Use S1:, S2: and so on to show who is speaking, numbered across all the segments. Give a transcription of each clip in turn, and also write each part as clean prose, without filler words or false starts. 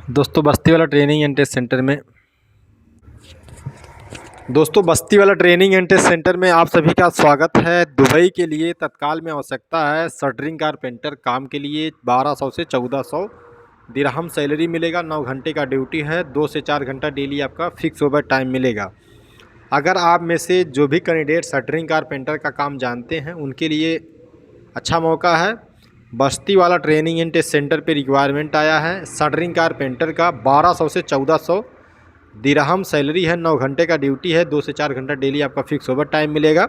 S1: दोस्तों बस्ती वाला training and test centre में आप सभी का स्वागत है। दुबई के लिए तत्काल में आवश्यकता है शटरिंग कारपेंटर काम के लिए 1200 से 1400 दिरहम सैलरी मिलेगा। 9 घंटे का ड्यूटी है, 2 से 4 घंटा डेली आपका फिक्स ओवर टाइम मिलेगा। अगर आप में से जो भी कैंडिडेट शटरिंग कारपेंटर का काम जानते हैं उनके लिए अच्छा मौका है। बस्ती वाला ट्रेनिंग एंड टेस्ट सेंटर पे रिक्वायरमेंट आया है शटरिंग कारपेंटर का। 1200 से 1400 दिरहम सैलरी है, 9 घंटे का ड्यूटी है, 2 से 4 घंटा डेली आपका फिक्स ओवर टाइम मिलेगा।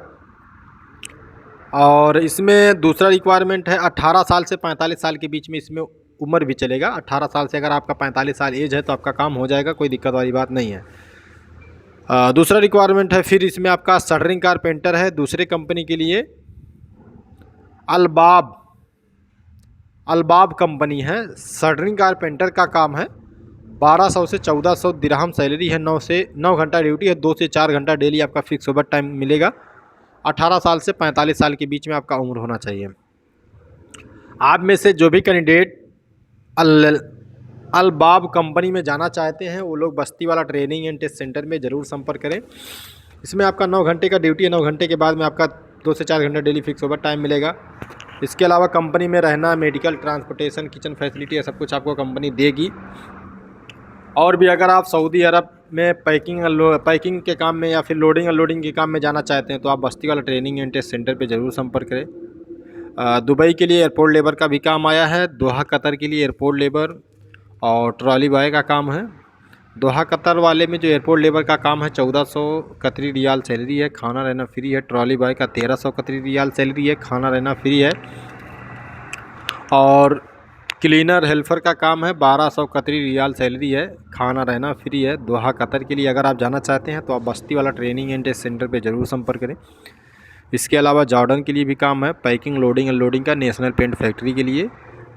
S1: और इसमें दूसरा रिक्वायरमेंट है 18 साल से 45 साल के बीच में, इसमें उम्र भी चलेगा। 18 साल से अगर आपका 45 साल एज है तो आपका काम हो जाएगा, कोई दिक्कत वाली बात नहीं है। दूसरा रिक्वायरमेंट है फिर इसमें आपका शटरिंग कारपेंटर है दूसरे कंपनी के लिए। अलबाब कंपनी है, शटरिंग कारपेंटर का काम है। 1200 से 1400 दिरहम सैलरी है, 9 घंटा ड्यूटी है, 2 से 4 घंटा डेली आपका फिक्स ओवर टाइम मिलेगा। 18 साल से 45 साल के बीच में आपका उम्र होना चाहिए। आप में से जो भी कैंडिडेट अलबाब कंपनी में जाना चाहते हैं वो लोग बस्ती वाला ट्रेनिंग एंड टेस्ट सेंटर में ज़रूर संपर्क करें। इसमें आपका 9 घंटे का ड्यूटी है, 9 घंटे के बाद में आपका 2 से 4 घंटा डेली फिक्स ओवर टाइम मिलेगा। इसके अलावा कंपनी में रहना, मेडिकल, ट्रांसपोर्टेशन, किचन फैसिलिटी, सब कुछ आपको कंपनी देगी। और भी अगर आप सऊदी अरब में पैकिंग के काम में या फिर लोडिंग अनलोडिंग के काम में जाना चाहते हैं तो आप बस्ती वाला ट्रेनिंग एंड टेस्ट सेंटर पे ज़रूर संपर्क करें। दुबई के लिए एयरपोर्ट लेबर का भी काम आया है, दोहा कतर के लिए एयरपोर्ट लेबर और ट्रॉली बॉय का काम है। दोहा कतर वाले में जो एयरपोर्ट लेबर का काम है 1400 कतरी रियाल सैलरी है, खाना रहना फ्री है। ट्रॉली बॉय का 1300 कतरी रियाल सैलरी है, खाना रहना फ्री है। और क्लीनर हेल्पर का काम है, 1200 कतरी रियाल सैलरी है, खाना रहना फ्री है। दोहा कतर के लिए अगर आप जाना चाहते हैं तो आप बस्ती वाला ट्रेनिंग एंड टेस्ट सेंटर पे ज़रूर संपर्क करें। इसके अलावा जॉर्डन के लिए भी काम है, पैकिंग, लोडिंग अनलोडिंग का, नेशनल पेंट फैक्ट्री के लिए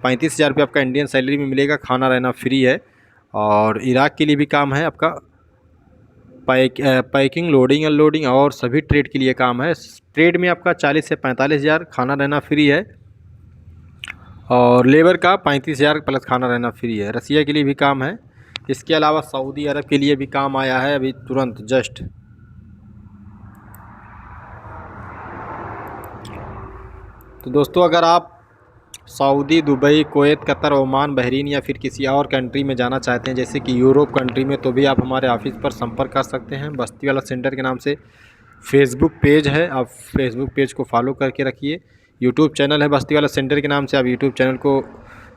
S1: 35,000 रुपये आपका इंडियन सैलरी में मिलेगा, खाना रहना फ्री है। और इराक के लिए भी काम है आपका पैकिंग, लोडिंग अनलोडिंग और सभी ट्रेड के लिए काम है। ट्रेड में आपका 40 से 45,000, खाना रहना फ्री है। और लेबर का 35,000 प्लस खाना रहना फ्री है। रसिया के लिए भी काम है। इसके अलावा सऊदी अरब के लिए भी काम आया है अभी तुरंत जस्ट। तो दोस्तों अगर आप Saudi, Dubai, Kuwait, Qatar, Oman, Bahrain या फिर किसी और कंट्री में जाना चाहते हैं जैसे कि यूरोप कंट्री में, तो भी आप हमारे ऑफिस पर संपर्क कर सकते हैं। बस्ती वाला सेंटर के नाम से फेसबुक पेज है, आप फेसबुक पेज को फॉलो करके रखिए। यूट्यूब चैनल है बस्ती वाला सेंटर के नाम से, आप यूट्यूब चैनल को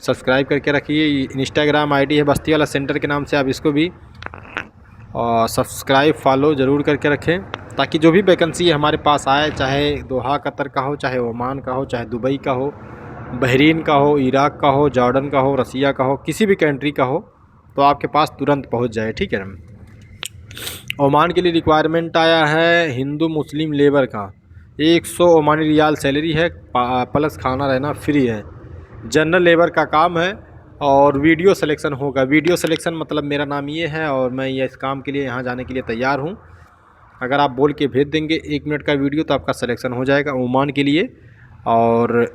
S1: सब्सक्राइब करके रखिए। इंस्टाग्राम आईडी है बस्ती वाला सेंटर के नाम से, आप इसको भी सब्सक्राइब फॉलो ज़रूर करके रखें ताकि जो भी वैकेंसी हमारे पास आए, चाहे दोहा कतर का हो, चाहे ओमान का हो, चाहे दुबई का हो, बहरीन का हो, इराक का हो, जॉर्डन का हो, रसिया का हो, किसी भी कंट्री का हो, तो आपके पास तुरंत पहुंच जाए। ठीक है ना। ओमान के लिए रिक्वायरमेंट आया है हिंदू मुस्लिम लेबर का, 100 ओमानी रियाल सैलरी है, प्लस खाना रहना फ्री है। जनरल लेबर का काम है और वीडियो सिलेक्शन होगा। वीडियो सिलेक्शन मतलब मेरा नाम ये है और मैं ये इस काम के लिए यहाँ जाने के लिए तैयार हूँ। अगर आप बोल के भेज देंगे 1 मिनट का वीडियो तो आपका सिलेक्शन हो जाएगा ओमान के लिए। और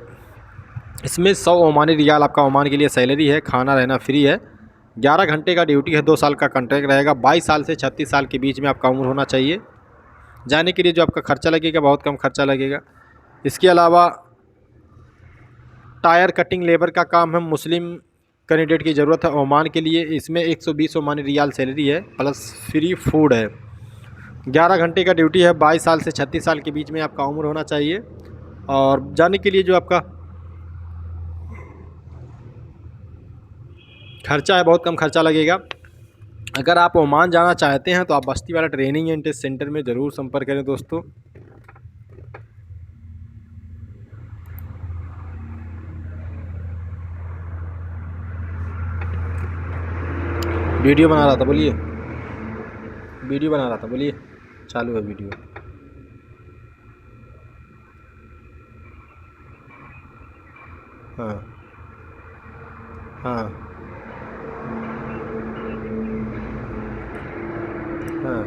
S1: इसमें 100 ओमानी रियाल आपका ओमान के लिए सैलरी है, खाना रहना फ्री है। 11 घंटे का ड्यूटी है, 2 साल का कॉन्ट्रैक्ट रहेगा। 22 साल से 36 साल के बीच में आपका उम्र होना चाहिए। जाने के लिए जो आपका खर्चा लगेगा बहुत कम खर्चा लगेगा। इसके अलावा टायर कटिंग लेबर का काम है, मुस्लिम कैंडिडेट की ज़रूरत है ओमान के लिए। इसमें 120 ओमानी रियाल सैलरी है, प्लस फ्री फूड है। 11 घंटे का ड्यूटी है, 22 साल से 36 साल के बीच में आपका उम्र होना चाहिए। और जाने के लिए जो आपका खर्चा है बहुत कम खर्चा लगेगा। अगर आप ओमान जाना चाहते हैं तो आप बस्ती वाला ट्रेनिंग एंड टेस्ट सेंटर में ज़रूर संपर्क करें दोस्तों। वीडियो बना रहा था, बोलिए। वीडियो बना रहा था, बोलिए। चालू है वीडियो। हाँ हाँ हाँ।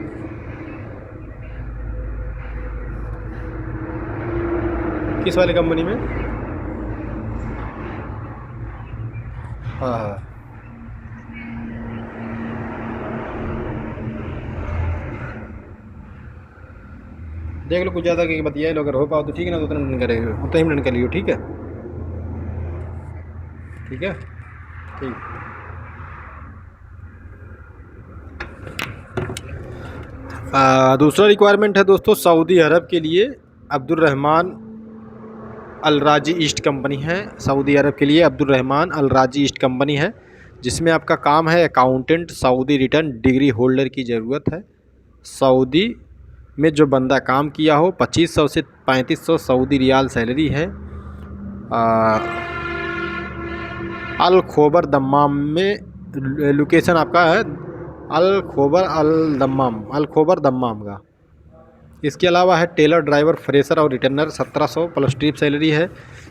S1: किस वाली कंपनी में? हाँ हाँ देख लो कुछ ज़्यादा कि बतिया लो, अगर हो पाओ तो ठीक है, ना तो उतना मिनट करेगा, उतना ही मिनट कर लियो। ठीक है, ठीक है, ठीक। दूसरा रिक्वायरमेंट है दोस्तों सऊदी अरब के लिए, अब्दुल रहमान अल राजी ईस्ट कंपनी है। सऊदी अरब के लिए अब्दुल रहमान अल राजी ईस्ट कंपनी है, जिसमें आपका काम है accountant, Saudi return degree holder की ज़रूरत है। सऊदी में जो बंदा काम किया हो, 2500 से 3500 सऊदी रियाल सैलरी है। अल खोबर दम्माम में लोकेशन आपका है, अल खोबर दम्माम का। इसके अलावा है टेलर, ड्राइवर, फ्रेशर और रिटर्नर, 1700 प्लस ट्रिप सैलरी है।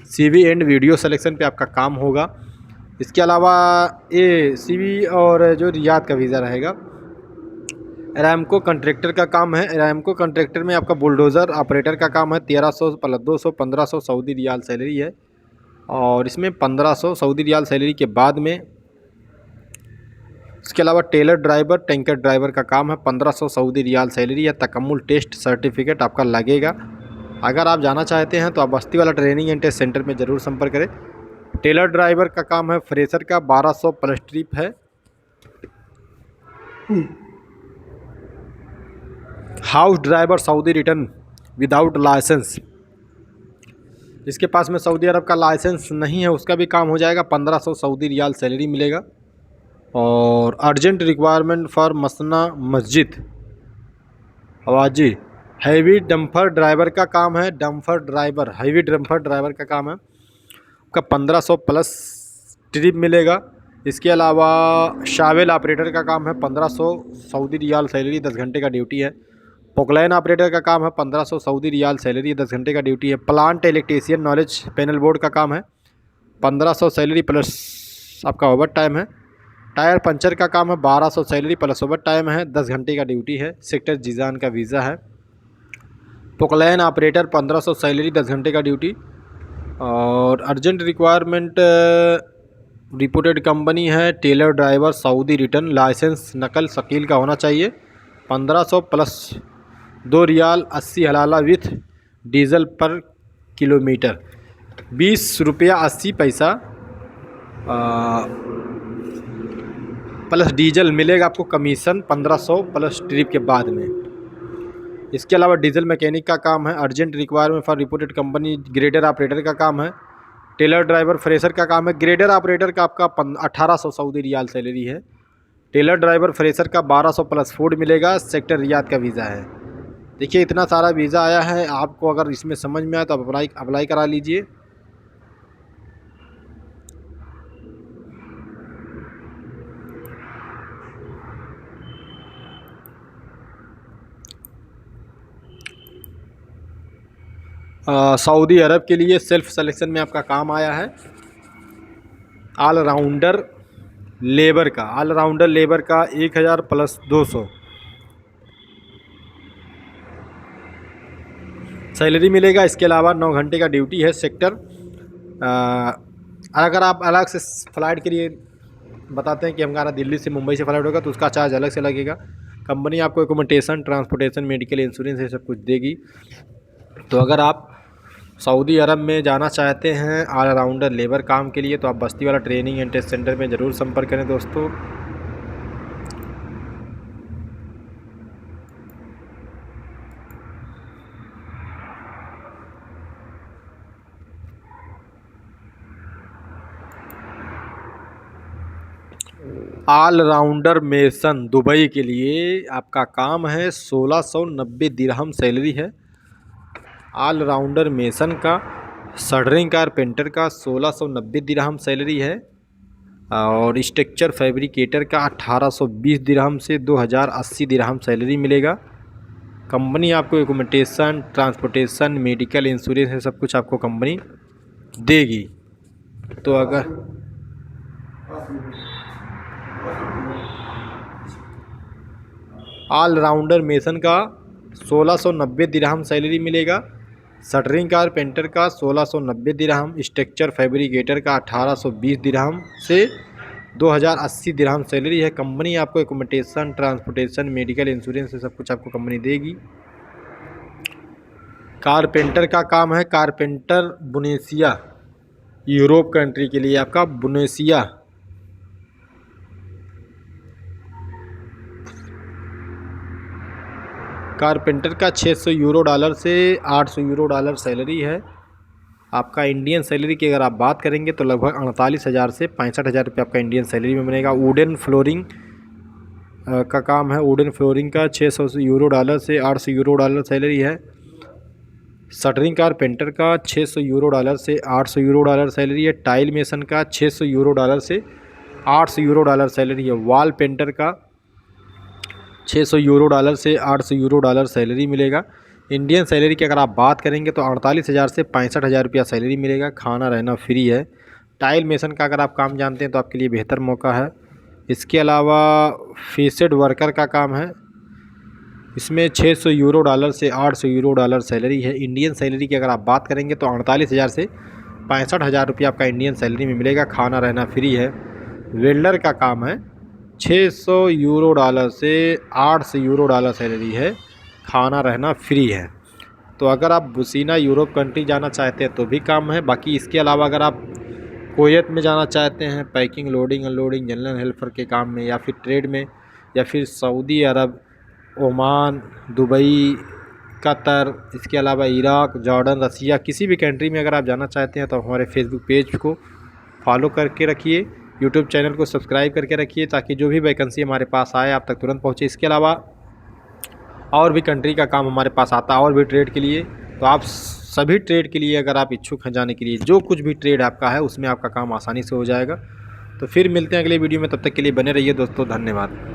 S1: सीवी एंड वीडियो सिलेक्शन पे आपका काम होगा। इसके अलावा ये सीवी और जो रियाद का वीज़ा रहेगा। अरामको कंट्रैक्टर का काम है। अरामको कंट्रैक्टर में आपका बुलडोज़र ऑपरेटर का काम है। 1300 प्लस 200 1500 सऊदी रियाल सैलरी है। और इसमें 1500 सऊदी रियाल सैलरी के बाद में इसके अलावा टेलर, ड्राइवर, टैंकर ड्राइवर का काम है। 1500 सऊदी रियाल सैलरी है। तकम्मुल टेस्ट सर्टिफिकेट आपका लगेगा। अगर आप जाना चाहते हैं तो आप बस्ती वाला ट्रेनिंग एंड टेस्ट सेंटर में ज़रूर संपर्क करें। टेलर ड्राइवर का काम है। फ्रेशर का 1200 प्लस ट्रिप है। House driver Saudi return without licence, जिसके पास में सऊदी अरब का लाइसेंस नहीं है उसका भी काम हो जाएगा। 1500 सऊदी रियाल सैलरी मिलेगा। और अर्जेंट रिक्वायरमेंट फॉर मसना मस्जिद हवाजी हैवी डंपर ड्राइवर का काम है। Dumper driver, heavy dumper driver का काम है का 1500 प्लस ट्रिप मिलेगा। इसके अलावा शावेल ऑपरेटर का काम है। 1500 सऊदी रियाल सैलरी, 10 घंटे का ड्यूटी है। पोकलाइन ऑपरेटर का काम है। 1500 सऊदी रियाल सैलरी, 10 घंटे का ड्यूटी है। Plant electrician knowledge panel board का काम है। 1500 सैलरी प्लस आपका ओवर टाइम है। टायर पंचर का काम है। 1200 सैलरी प्लस ओवर टाइम है। 10 घंटे का ड्यूटी है। सेक्टर जीजान का वीज़ा है। पोकलाइन ऑपरेटर 1500 सैलरी, 10 घंटे का ड्यूटी। और अर्जेंट रिक्वायरमेंट रिपोर्टेड कंपनी है। Trailer driver Saudi return, licence नकल शकील का होना चाहिए। 1500 plus 2 riyal 80 halala with diesel per kilometre, 20 रुपया 80 पैसा प्लस डीजल मिलेगा आपको कमीशन 1500 प्लस ट्रिप के बाद में। इसके अलावा डीजल मैकेनिक का काम है। Urgent requirement for reported company grader operator का काम है। टेलर ड्राइवर फ्रेशर का काम है। ग्रेडर ऑपरेटर का आपका 1800 सऊदी रियाल सैलरी है। टेलर ड्राइवर फ्रेशर का 1200 प्लस फूड मिलेगा। सेक्टर रियाद का वीज़ा है। देखिए इतना सारा वीज़ा आया है, आपको अगर इसमें समझ में आए तो आप अप्लाई करा लीजिए। सऊदी अरब के लिए सेल्फ सिलेक्शन में आपका काम आया है। ऑलराउंडर लेबर का, ऑलराउंडर लेबर का 1000 प्लस 200 सैलरी मिलेगा। इसके अलावा 9 घंटे का ड्यूटी है। सेक्टर अगर आप अलग से फ़्लाइट के लिए बताते हैं कि हमारा दिल्ली से मुंबई से फ़्लाइट होगा तो उसका चार्ज अलग से लगेगा। कंपनी आपको एकोमोडेशन, ट्रांसपोर्टेशन, मेडिकल इंश्योरेंस ये सब कुछ देगी। तो अगर आप सऊदी अरब में जाना चाहते हैं ऑलराउंडर लेबर काम के लिए तो आप बस्ती वाला ट्रेनिंग एंड टेस्ट सेंटर में ज़रूर संपर्क करें दोस्तों। ऑलराउंडर मेसन दुबई के लिए आपका काम है। 1690 दिरहम सैलरी है। ऑलराउंडर मेसन का, शटरिंग कारपेंटर का 1690 दिरहम सैलरी है। और स्ट्रक्चर फैब्रिकेटर का 1820 दिरहम से 2080 दिरहम सैलरी मिलेगा। कंपनी आपको एकोमोडेशन, ट्रांसपोर्टेशन, मेडिकल इंश्योरेंस है सब कुछ आपको कंपनी देगी। तो अगर ऑलराउंडर मेसन का 1690 दिरहम सैलरी मिलेगा। शटरिंग कारपेंटर का 1690 दिरहम, स्ट्रक्चर फैब्रिकेटर का 1820 दिरहम से 2080 दिरहम सैलरी है। कंपनी आपको एकोमोडेशन, ट्रांसपोर्टेशन, मेडिकल इंश्योरेंस सब कुछ आपको कंपनी देगी। कारपेंटर का काम है, कारपेंटर बुनेसिया, यूरोप कंट्री के लिए आपका बुनेसिया। कारपेंटर का 600 यूरो डॉलर से 800 यूरो डॉलर सैलरी है। आपका इंडियन सैलरी की अगर आप बात करेंगे तो लगभग 48,000 से 65,000 रुपये आपका इंडियन सैलरी में मिलेगा। वुडन फ्लोरिंग का काम है, वुडन फ्लोरिंग का 600 यूरो डॉलर से 800 यूरो डॉलर सैलरी है। शटरिंग कारपेंटर का 600 यूरो डॉलर से 800 यूरो डॉलर सैलरी है। टाइल मेसन का 600 यूरो डॉलर से 800 यूरो डॉलर सैलरी है। वॉल पेंटर का 600 यूरो डॉलर से 800 यूरो डॉलर सैलरी मिलेगा। इंडियन सैलरी की अगर आप बात करेंगे तो 48,000 से 65,000 रुपया सैलरी मिलेगा। खाना रहना फ्री है। टाइल मेसन का अगर आप काम जानते हैं तो आपके लिए बेहतर मौका है। इसके अलावा फेसेड वर्कर का काम है, इसमें 600 यूरो डॉलर से 800 यूरो डॉलर सैलरी है। इंडियन सैलरी की अगर आप बात करेंगे तो 48,000 से 65,000 रुपया आपका इंडियन सैलरी में मिलेगा। खाना रहना फ्री है। वेल्डर का काम है, 600 यूरो डॉलर से 800 यूरो डॉलर सैलरी है। खाना रहना फ्री है। तो अगर आप बुसीना यूरोप कंट्री जाना चाहते हैं तो भी काम है। बाकी इसके अलावा अगर आप कुवैत में जाना चाहते हैं packing, loading, unloading, general helper के काम में, या फिर ट्रेड में, या फिर सऊदी अरब, ओमान, दुबई, कतर, इसके अलावा इराक, जॉर्डन, रसिया, किसी भी कंट्री में अगर आप जाना चाहते हैं तो हमारे फेसबुक पेज को फॉलो करके रखिए, यूट्यूब चैनल को सब्सक्राइब करके रखिए, ताकि जो भी वैकेंसी हमारे पास आए आप तक तुरंत पहुँचे। इसके अलावा और भी कंट्री का काम हमारे पास आता है और भी ट्रेड के लिए, तो आप सभी ट्रेड के लिए अगर आप इच्छुक हैं जाने के लिए, जो कुछ भी ट्रेड आपका है उसमें आपका काम आसानी से हो जाएगा। तो फिर मिलते हैं अगले वीडियो में, तब तक के लिए बने रहिए दोस्तों। धन्यवाद।